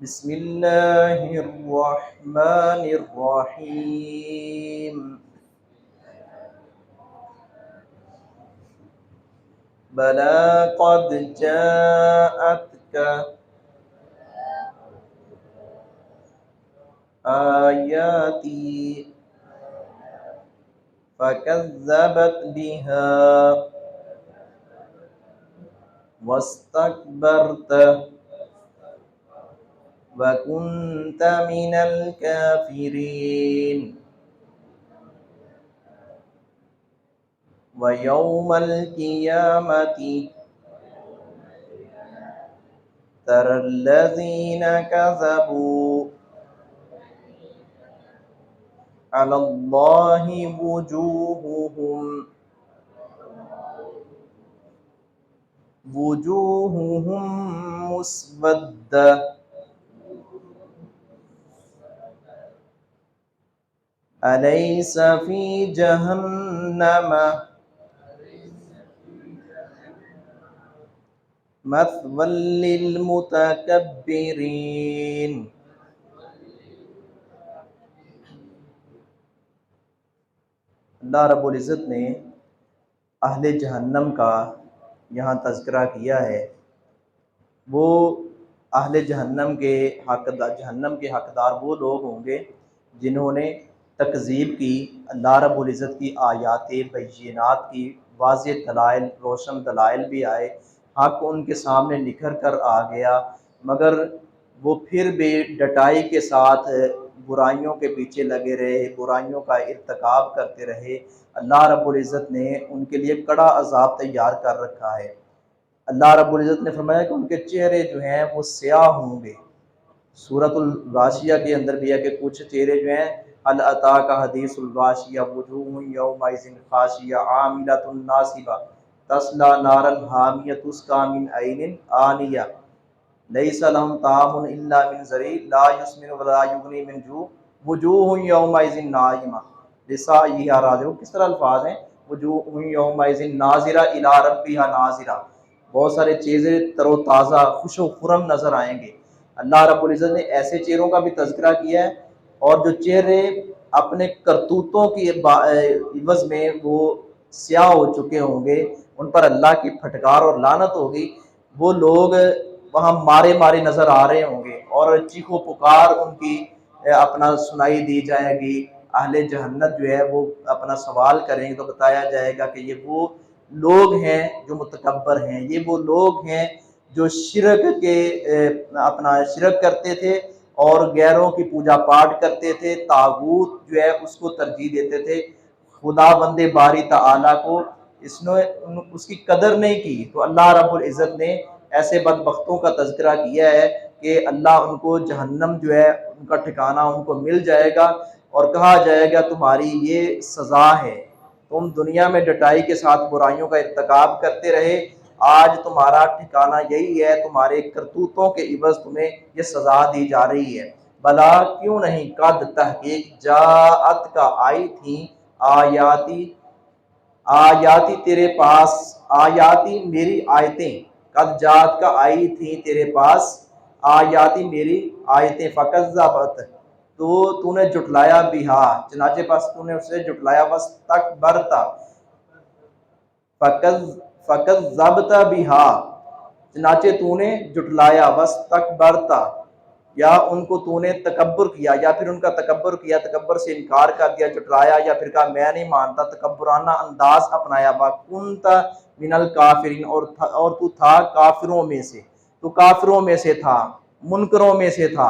بسم الله الرحمن الرحيم. بلى قد جاءتك آياتي فكذبت بها واستكبرت وكنت من الكافرين. ويوم القيامة ترى الذين كذبوا على الله وجوههم مسودة أليس في جهنم مثوى للمتكبرين. اللہ رب العزت نے اہل جہنم کا یہاں تذکرہ کیا ہے. وہ اہل جہنم کے حقدار وہ لوگ ہوں گے جنہوں نے تکذیب کی اللہ رب العزت کی آیات بینات کی. واضح دلائل، روشن دلائل بھی آئے، حق ان کے سامنے نکھر کر آ گیا، مگر وہ پھر بھی ڈٹائی کے ساتھ برائیوں کے پیچھے لگے رہے، برائیوں کا ارتکاب کرتے رہے. اللہ رب العزت نے ان کے لیے کڑا عذاب تیار کر رکھا ہے. اللہ رب العزت نے فرمایا کہ ان کے چہرے جو ہیں وہ سیاہ ہوں گے. سورۃ الغاشیہ کے اندر بھی ہے کہ کچھ چہرے جو ہیں هل اتاک حدیث الغاشیہ وجوہ یومئذ خاشعہ عاملۃ ناصبہ تصلی نارا حامیہ تسقی من عین آنیہ لیس لهم طعام الا من ضریع لا یسمن ولا یغنی من جوع وجوہ یومئذ ناعمہ لسعیہا راضیہ. کس طرح الفاظ ہیں؟ وجوہ یومئذ ناظرہ الی ربہا ناظرہ. بہت سارے چیزیں تر و تازہ، خوش و خرم نظر آئیں گے. اللہ رب العزت نے ایسے چہروں کا بھی تذکرہ کیا ہے، اور جو چہرے اپنے کرتوتوں کی عوض میں وہ سیاہ ہو چکے ہوں گے، ان پر اللہ کی پھٹکار اور لعنت ہوگی. وہ لوگ وہاں مارے مارے نظر آ رہے ہوں گے، اور چیخ و پکار ان کی اپنا سنائی دی جائے گی. اہل جہنت جو ہے وہ اپنا سوال کریں گے تو بتایا جائے گا کہ یہ وہ لوگ ہیں جو متکبر ہیں، یہ وہ لوگ ہیں جو شرک کرتے تھے اور غیروں کی پوجا پاٹ کرتے تھے، طاغوت جو ہے اس کو ترجیح دیتے تھے، خدا بند باری تعالیٰ کو اس کی قدر نہیں کی. تو اللہ رب العزت نے ایسے بدبختوں کا تذکرہ کیا ہے کہ اللہ ان کو جہنم جو ہے ان کا ٹھکانہ ان کو مل جائے گا، اور کہا جائے گا تمہاری یہ سزا ہے، تم دنیا میں ڈٹائی کے ساتھ برائیوں کا ارتکاب کرتے رہے، آج تمہارا ٹھکانہ یہی ہے، تمہارے کرتوتوں کے عوض تمہیں یہ سزا دی جا رہی ہے. بلا کیوں نہیں، قد تحقیق جاءت کا آئی تھیں آیاتی تیرے پاس، آیاتی میری آیتیں، قد جاءت کا آئی تھیں تیرے پاس آیاتی میری آیتیں فکذبت تو نے جھٹلایا بہا، چنانچہ پس تو نے اسے جھٹلایا، واستکبرت فکذبت بہا، چنانچہ تو نے جھٹلایا، واستکبرت یا ان کو تو نے تکبر کیا، یا پھر ان کا تکبر کیا، تکبر سے انکار کر دیا، جھٹلایا، یا پھر کہا میں نہیں مانتا، تکبرانہ انداز اپنایا. وَكُنْتَ مِنَ الْكَافِرِينَ اور تو تھا کافروں میں سے، تو کافروں میں سے تھا، منکروں میں سے تھا،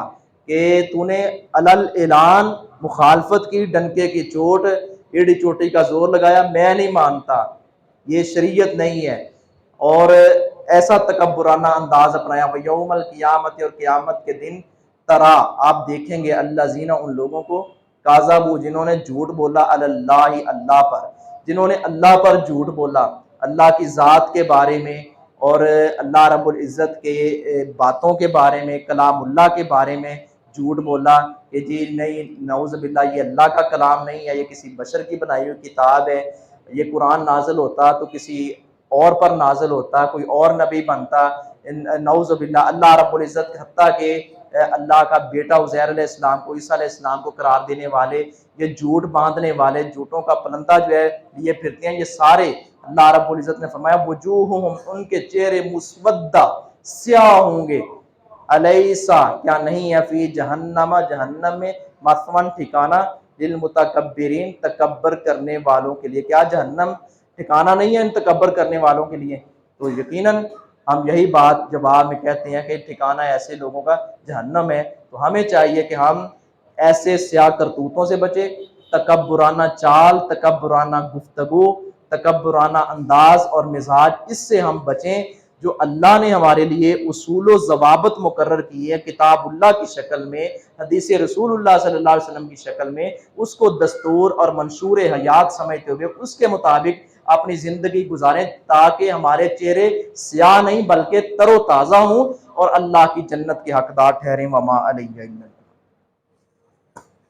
کہ تو نے علل اعلان مخالفت کی، ڈنکے کی چوٹ، ایڑی چوٹی کا زور لگایا، میں نہیں مانتا، یہ شریعت نہیں ہے، اور ایسا تکبرانہ انداز اپنایا. وَيَوْمَ الْقِيَامَةِ اور قیامت کے دن ترا آپ دیکھیں گے الذین ان لوگوں کو کاذبوا جنہوں نے جھوٹ بولا علی اللہ اللہ پر، جنہوں نے اللہ پر جھوٹ بولا، اللہ کی ذات کے بارے میں اور اللہ رب العزت کے باتوں کے بارے میں، کلام اللہ کے بارے میں جھوٹ بولا کہ جی نہیں، نعوذ باللہ، یہ اللہ کا کلام نہیں ہے، یہ کسی بشر کی بنائی ہوئی کتاب ہے. یہ قرآن نازل ہوتا تو کسی اور پر نازل ہوتا، کوئی اور نبی بنتا، نعوذ باللہ، اللہ رب العزت حتیٰ کہ اللہ کا بیٹا عزیر علیہ السلام کو، عیسیٰ علیہ السلام کو قرار دینے والے، یہ جھوٹ باندھنے والے، جھوٹوں کا پلندہ جو ہے لیے پھرتے ہیں، یہ سارے اللہ رب العزت نے فرمایا وجوہہم، ان کے چہرے مسودہ، سیاہ ہوں گے، الیسا، کیا نہیں ہے، فی جہنم، جہنم میں، مثوان، ٹھکانہ، للمتکبرین، تکبر کرنے والوں کے لیے، کیا جہنم ٹھکانہ نہیں ہے ان تکبر کرنے والوں کے لیے؟ تو یقیناً ہم یہی بات جواب میں کہتے ہیں کہ ٹھکانہ ایسے لوگوں کا جہنم ہے۔ تو ہمیں چاہیے کہ ہم ایسے سیاہ کرتوتوں سے بچیں، تکبرانہ چال، تکبرانہ گفتگو، تکبرانہ انداز اور مزاج، اس سے ہم بچیں۔ جو اللہ نے ہمارے لیے اصول و ضوابط مقرر کی ہے کتاب اللہ کی شکل میں، حدیث رسول اللہ صلی اللہ علیہ وسلم کی شکل میں، اس کو دستور اور منشور حیات سمجھتے ہوئے اس کے مطابق اپنی زندگی گزاریں، تاکہ ہمارے چہرے سیاہ نہیں بلکہ تر و تازہ ہوں اور اللہ کی جنت کے حقدار ٹھہریں۔ وما علیہ